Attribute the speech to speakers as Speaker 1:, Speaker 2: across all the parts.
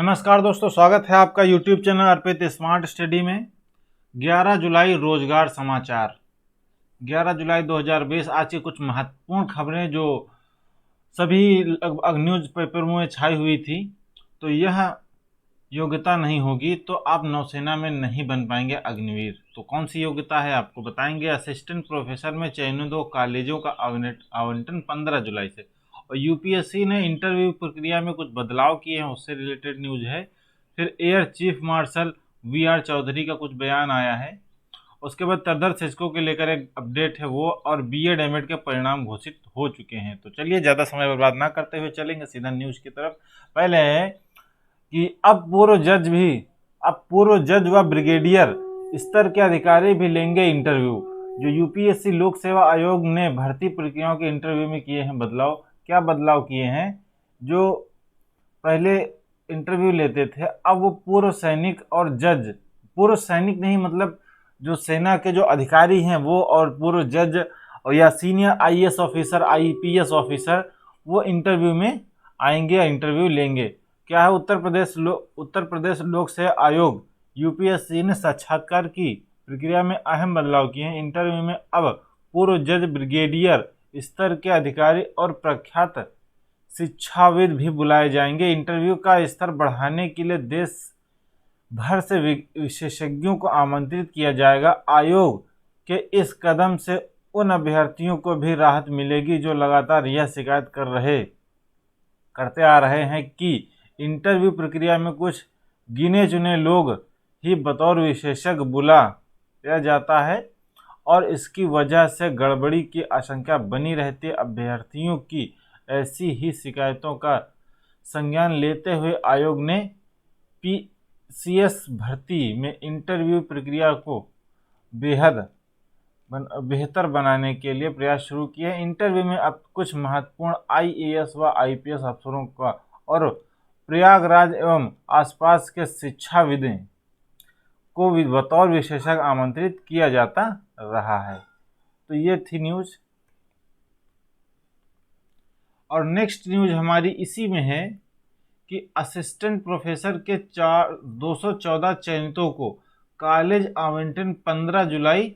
Speaker 1: नमस्कार दोस्तों, स्वागत है आपका YouTube चैनल अर्पित स्मार्ट स्टडी में। 11 जुलाई रोजगार समाचार। 11 जुलाई 2020 आज की कुछ महत्वपूर्ण खबरें जो सभी लगभग न्यूज पेपर में छाई हुई थी। तो यह योग्यता नहीं होगी तो आप नौसेना में नहीं बन पाएंगे अग्निवीर। तो कौन सी योग्यता है आपको बताएंगे। असिस्टेंट प्रोफेसर में चयनित कॉलेजों का आवंटन 15 जुलाई से। और यूपीएससी ने इंटरव्यू प्रक्रिया में कुछ बदलाव किए हैं, उससे रिलेटेड न्यूज है। फिर air chief marshal VR Chaudhary का कुछ बयान आया है। उसके बाद तरदर शिक्षकों के लेकर एक अपडेट है वो, और बीएड एमएड के परिणाम घोषित हो चुके हैं। तो चलिए ज़्यादा समय बर्बाद ना करते हुए चलेंगे सीधा न्यूज की तरफ। पहले है कि अब पूर्व जज व ब्रिगेडियर स्तर के अधिकारी भी लेंगे इंटरव्यू। जो यूपीएससी लोक सेवा आयोग ने भर्ती प्रक्रियाओं के इंटरव्यू में किए हैं बदलाव। क्या बदलाव किए हैं? जो पहले इंटरव्यू लेते थे अब वो पूर्व सैनिक और जज, पूर्व सैनिक नहीं मतलब जो सेना के जो अधिकारी हैं वो, और पूर्व जज और या senior IAS officer IPS officer वो इंटरव्यू में आएंगे या इंटरव्यू लेंगे। क्या है? उत्तर प्रदेश लोक सेवा आयोग यूपीएससी ने साक्षात्कार की प्रक्रिया में अहम बदलाव किए हैं। इंटरव्यू में अब पूर्व जज, ब्रिगेडियर स्तर के अधिकारी और प्रख्यात शिक्षाविद भी बुलाए जाएंगे। इंटरव्यू का स्तर बढ़ाने के लिए देश भर से विशेषज्ञों को आमंत्रित किया जाएगा। आयोग के इस कदम से उन अभ्यर्थियों को भी राहत मिलेगी जो लगातार यह शिकायत करते आ रहे हैं कि इंटरव्यू प्रक्रिया में कुछ गिने चुने लोग ही बतौर विशेषज्ञ बुलाया जाता है और इसकी वजह से गड़बड़ी की आशंका बनी रहती है। अभ्यर्थियों की ऐसी ही शिकायतों का संज्ञान लेते हुए आयोग ने पीसीएस भर्ती में इंटरव्यू प्रक्रिया को बेहतर बनाने के लिए प्रयास शुरू किए। इंटरव्यू में अब कुछ महत्वपूर्ण आईएएस व आईपीएस अफसरों का और प्रयागराज एवं आसपास के शिक्षाविदों को बतौर विशेषज्ञ आमंत्रित किया जाता रहा है। तो ये थी न्यूज। और नेक्स्ट न्यूज हमारी इसी में है कि असिस्टेंट प्रोफेसर के 214 चयनितों को कॉलेज आवंटन 15 जुलाई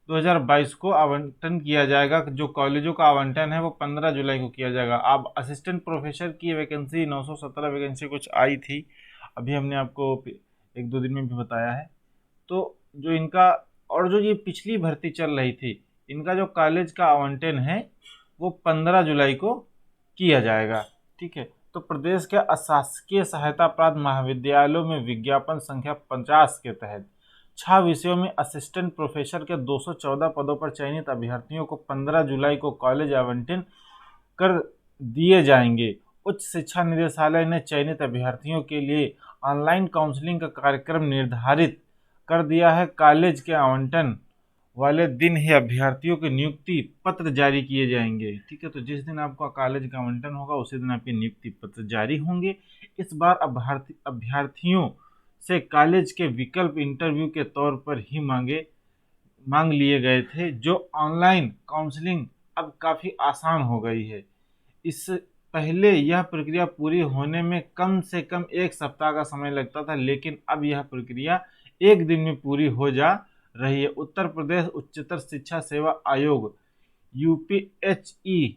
Speaker 1: 2022 को आवंटन किया जाएगा। जो कॉलेजों का आवंटन है वो 15 जुलाई को किया जाएगा। अब असिस्टेंट प्रोफेसर की वैकेंसी 917 वैकेंसी कुछ आई थी, अभी हमने आपको 1-2 दिन में भी बताया है। तो जो इनका और जो ये पिछली भर्ती चल रही थी, इनका जो कॉलेज का आवंटन है वो 15 जुलाई को किया जाएगा। ठीक है। तो प्रदेश के अशासकीय सहायता प्राप्त महाविद्यालयों में विज्ञापन संख्या 50 के तहत 6 विषयों में असिस्टेंट प्रोफेसर के 214 पदों पर चयनित अभ्यर्थियों को 15 जुलाई को कॉलेज आवंटन कर दिए जाएंगे। उच्च शिक्षा निदेशालय ने चयनित अभ्यर्थियों के लिए ऑनलाइन काउंसलिंग का कार्यक्रम निर्धारित कर दिया है। कॉलेज के आवंटन वाले दिन ही अभ्यर्थियों के नियुक्ति पत्र जारी किए जाएंगे। ठीक है। तो जिस दिन आपका कॉलेज का आवंटन होगा उसी दिन आपके नियुक्ति पत्र जारी होंगे। इस बार अभ्यर्थियों से कॉलेज के विकल्प इंटरव्यू के तौर पर ही मांग लिए गए थे। जो ऑनलाइन काउंसलिंग अब काफ़ी आसान हो गई है। इस पहले यह प्रक्रिया पूरी होने में कम से कम 1 सप्ताह का समय लगता था, लेकिन अब यह प्रक्रिया 1 दिन में पूरी हो जा रही है। उत्तर प्रदेश उच्चतर शिक्षा सेवा आयोग यूपीएचईएसी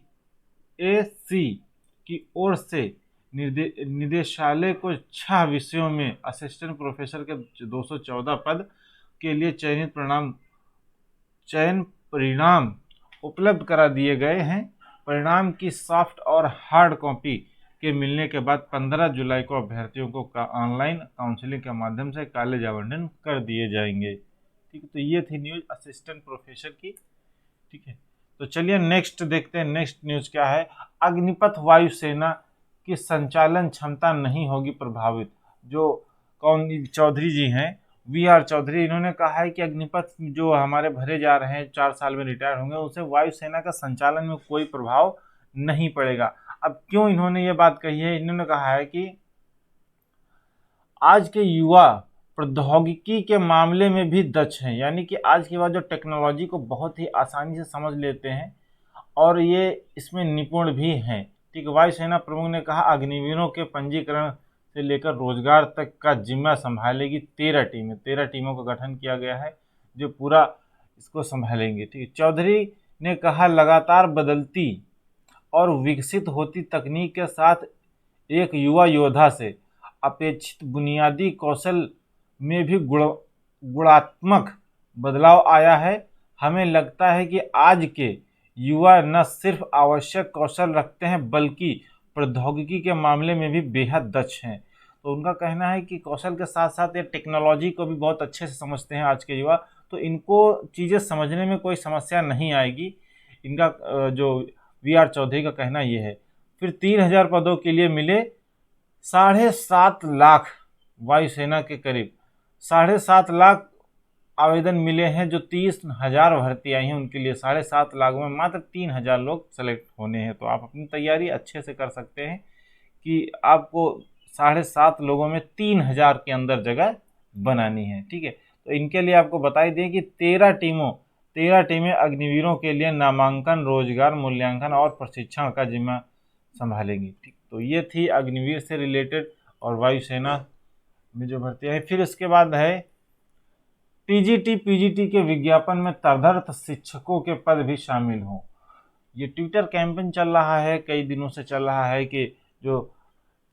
Speaker 1: की ओर से निदेशालय को 6 विषयों में असिस्टेंट प्रोफेसर के 214 पद के लिए चयन परिणाम उपलब्ध करा दिए गए हैं। परिणाम की सॉफ्ट और हार्ड कॉपी के मिलने के बाद 15 जुलाई को अभ्यर्थियों को ऑनलाइन काउंसलिंग के माध्यम से कॉलेज आवंटन कर दिए जाएंगे। ठीक है। तो ये थी न्यूज असिस्टेंट प्रोफेसर की। ठीक है। तो चलिए नेक्स्ट देखते हैं। नेक्स्ट न्यूज क्या है? अग्निपथ वायुसेना की संचालन क्षमता नहीं होगी प्रभावित। जो चौधरी जी हैं, वीआर चौधरी, इन्होंने कहा है कि अग्निपथ जो हमारे भरे जा रहे हैं 4 साल में रिटायर होंगे, उसे वायुसेना का संचालन में कोई प्रभाव नहीं पड़ेगा। अब क्यों इन्होंने ये बात कही है? इन्होंने कहा है कि आज के युवा प्रौद्योगिकी के मामले में भी दक्ष हैं, यानी कि आज के बाद जो टेक्नोलॉजी को बहुत ही आसानी से समझ लेते हैं और ये इसमें निपुण भी हैं। ठीक। वायुसेना प्रमुख ने कहा अग्निवीरों के पंजीकरण से लेकर रोजगार तक का जिम्मा संभालेगी 13 टीमें। 13 टीमों का गठन किया गया है जो पूरा इसको संभालेंगे। ठीक है, चौधरी ने कहा लगातार बदलती और विकसित होती तकनीक के साथ एक युवा योद्धा से अपेक्षित बुनियादी कौशल में भी गुणात्मक बदलाव आया है। हमें लगता है कि आज के युवा न सिर्फ आवश्यक कौशल रखते हैं बल्कि प्रौद्योगिकी के मामले में भी बेहद दक्ष हैं। तो उनका कहना है कि कौशल के साथ साथ ये टेक्नोलॉजी को भी बहुत अच्छे से समझते हैं आज के युवा, तो इनको चीज़ें समझने में कोई समस्या नहीं आएगी। इनका जो VR चौधरी का कहना ये है। फिर 3000 पदों के लिए मिले 7.5 लाख, वायुसेना के करीब 7.5 लाख आवेदन मिले हैं। जो 30,000 भर्ती आई हैं उनके लिए 7.5 लाख में मात्र 3,000 लोग सेलेक्ट होने हैं। तो आप अपनी तैयारी अच्छे से कर सकते हैं कि आपको 7.5 लोगों में 3,000 के अंदर जगह बनानी है। ठीक है, तो इनके लिए आपको बताई दें कि 13 टीमें अग्निवीरों के लिए नामांकन, रोजगार, मूल्यांकन और प्रशिक्षण का जिम्मा संभालेंगी। ठीक, तो ये थी अग्निवीर से रिलेटेड और वायुसेना में जो भर्ती है। फिर इसके बाद है TGT PGT के विज्ञापन में तदर्थ शिक्षकों के पद भी शामिल हों। ये ट्विटर कैंपेन चल रहा है, कई दिनों से चल रहा है कि जो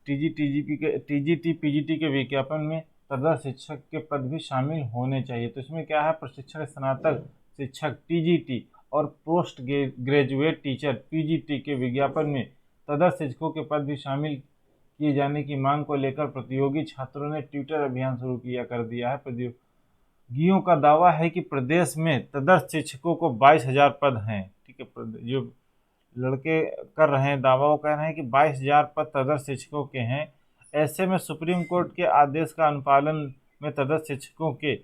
Speaker 1: TGT PGT के विज्ञापन में तदर्थ शिक्षक के पद भी शामिल होने चाहिए। तो इसमें क्या है, प्रशिक्षण स्नातक शिक्षक TGT और पोस्ट ग्रेजुएट टीचर PGT के विज्ञापन में तदर्थ शिक्षकों के पद भी शामिल किए जाने की मांग को लेकर प्रतियोगी छात्रों ने ट्विटर अभियान शुरू कर दिया है। प्रतियोगियों का दावा है कि प्रदेश में तदर्थ शिक्षकों को 22,000 पद हैं। ठीक है, जो लड़के कर रहे हैं दावा, वो कह रहे हैं कि 22,000 पद तदर्थ शिक्षकों के हैं। ऐसे में सुप्रीम कोर्ट के आदेश का अनुपालन में तदर्थ शिक्षकों के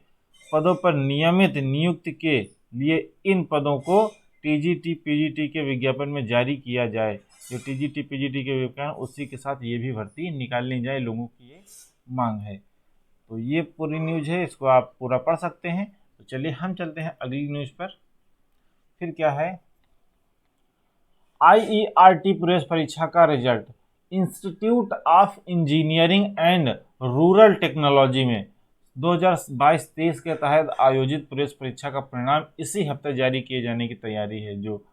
Speaker 1: पदों पर नियमित नियुक्ति के लिए इन पदों को TGT PGT के विज्ञापन में जारी किया जाए। जो TGT PGT के विज्ञापन उसी के साथ ये भी भर्ती निकालनी जाए, लोगों की ये मांग है। तो ये पूरी न्यूज़ है, इसको आप पूरा पढ़ सकते हैं। तो चलिए हम चलते हैं अगली न्यूज़ पर। फिर क्या है, IERT प्रवेश परीक्षा का result. Institute of engineering and rural technology में 2022-23 के तहत आयोजित प्रवेश परीक्षा का परिणाम इसी हफ्ते जारी किए जाने की तैयारी है। जो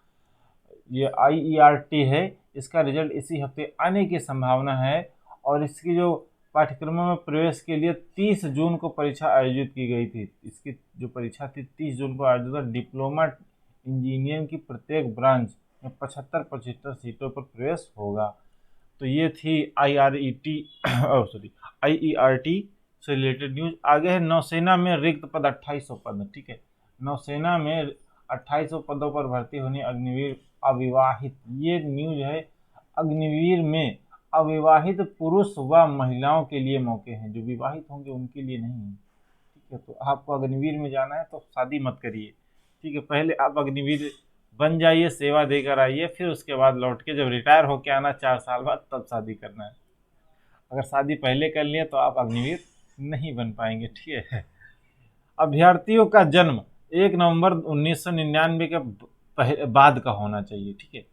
Speaker 1: ये IERT है, इसका रिजल्ट इसी हफ्ते आने की संभावना है। और इसकी जो पाठ्यक्रमों में प्रवेश के लिए 30 जून को परीक्षा आयोजित की गई थी। इसकी जो परीक्षा थी 30 जून को आयोजित। डिप्लोमा इंजीनियरिंग की प्रत्येक ब्रांच में 75 सीटों पर प्रवेश होगा। तो ये थी IERT से रिलेटेड न्यूज। आगे है नौसेना में रिक्त पद 2800 पद। ठीक है, नौसेना में 2800 पदों पर भर्ती होनी अग्निवीर अविवाहित। ये न्यूज है, अग्निवीर में अविवाहित पुरुष व महिलाओं के लिए मौके हैं। जो विवाहित होंगे उनके लिए नहीं है। ठीक है, तो आपको अग्निवीर में जाना है तो शादी मत करिए। ठीक है, पहले आप अग्निवीर बन जाइए, सेवा देकर आइए, फिर उसके बाद लौट के जब रिटायर होके आना 4 साल बाद, तब शादी करना है। अगर शादी पहले कर लिए तो आप अग्निवीर नहीं बन पाएंगे। ठीक है, अभ्यर्थियों का जन्म 1 नवंबर 1999 के बाद का होना चाहिए। ठीक है,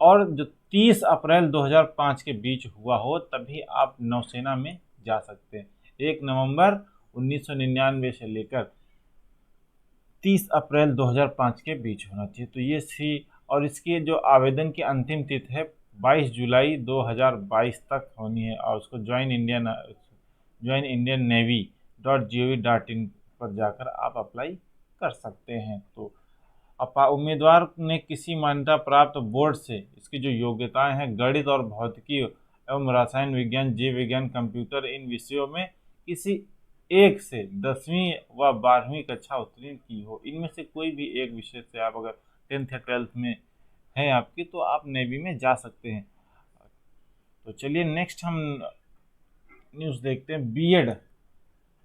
Speaker 1: और जो 30 अप्रैल 2005 के बीच हुआ हो तभी आप नौसेना में जा सकते हैं। 1 नवंबर 1999 से लेकर 30 अप्रैल 2005 के बीच होना चाहिए। तो ये थी, और इसके जो आवेदन की अंतिम तिथि है 22 जुलाई 2022 तक होनी है। और उसको joinindiannavy.gov.in पर जाकर आप अप्लाई कर सकते हैं। तो उम्मीदवार ने किसी मान्यता प्राप्त बोर्ड से इसकी जो योग्यताएं हैं गणित और भौतिकी एवं रसायन विज्ञान, जीव विज्ञान, कंप्यूटर, इन विषयों में किसी एक से 10वीं व 12वीं कक्षा उत्तीर्ण की हो। इनमें से कोई भी एक विषय से आप अगर 10th या 12th में हैं आपकी, तो आप नेवी में जा सकते हैं। तो चलिए नेक्स्ट हम न्यूज़ देखते हैं।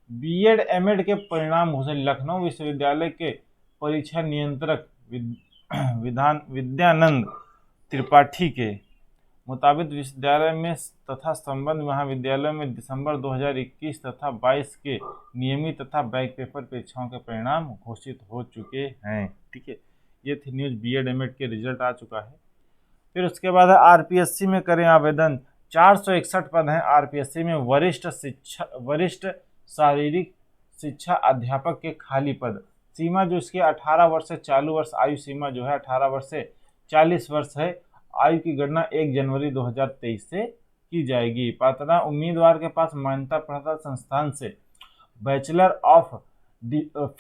Speaker 1: बीएड एमएड के परिणाम घोषित। लखनऊ विश्वविद्यालय के परीक्षा नियंत्रक विद्यानंद त्रिपाठी के मुताबिक विश्वविद्यालय में तथा संबद्ध महाविद्यालयों में दिसंबर 2021 तथा 22 के नियमित तथा बैक पेपर परीक्षाओं के परिणाम घोषित हो चुके हैं। ठीक है, ये थी न्यूज़। बीएड एमएड के रिजल्ट आ चुका है। फिर उसके बाद आरपीएससी में करें आवेदन। 461 पद हैं आरपीएससी में। वरिष्ठ शारीरिक शिक्षा अध्यापक के खाली पद, सीमा जो इसकी 18 वर्ष से चालू वर्ष आयु सीमा जो है 18 वर्ष से 40 वर्ष है। आयु की गणना 1 जनवरी 2023 से की जाएगी। पात्रता, उम्मीदवार के पास मान्यता प्राप्त संस्थान से bachelor of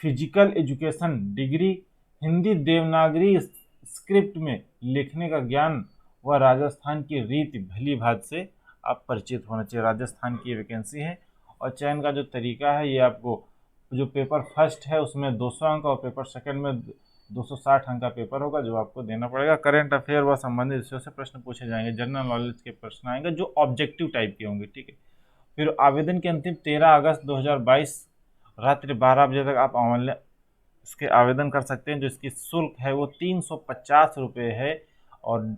Speaker 1: physical education degree, Hindi Devanagari script में लिखने का ज्ञान व राजस्थान की रीति भली भांति से आप परिचित होना चाहिए। राजस्थान की वैकेंसी है और चयन का जो तरीका है ये आपको, जो पेपर फर्स्ट है उसमें 200 अंक और पेपर सेकंड में 260 अंक का पेपर होगा जो आपको देना पड़ेगा। करंट अफेयर व संबंधित विषयों से प्रश्न पूछे जाएंगे, जनरल नॉलेज के प्रश्न आएंगे जो ऑब्जेक्टिव टाइप के होंगे, ठीक है। फिर आवेदन की अंतिम 13 अगस्त 2022 रात्रि 12 बजे तक आप ऑनलाइन इसके आवेदन कर सकते हैं। जो इसकी शुल्क है वो 350 रुपये है और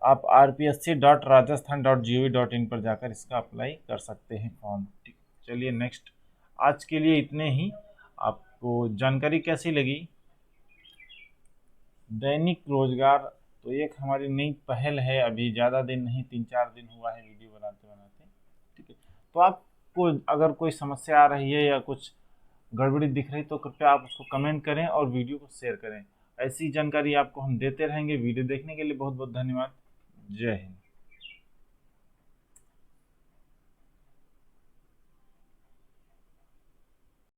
Speaker 1: आप rpsc.rajasthan.gov.in पर जाकर इसका अप्लाई कर सकते हैं फॉर्म, ठीक। चलिए नेक्स्ट, आज के लिए इतने ही। आपको जानकारी कैसी लगी? दैनिक रोजगार तो एक हमारी नई पहल है, अभी ज़्यादा दिन नहीं, 3-4 दिन हुआ है वीडियो बनाते बनाते, ठीक है। तो आपको अगर कोई समस्या आ रही है या कुछ गड़बड़ी दिख रही तो कृपया आप उसको कमेंट करें और वीडियो को शेयर करें। ऐसी जानकारी आपको हम देते रहेंगे। वीडियो देखने के लिए बहुत बहुत धन्यवाद। जय हिंद।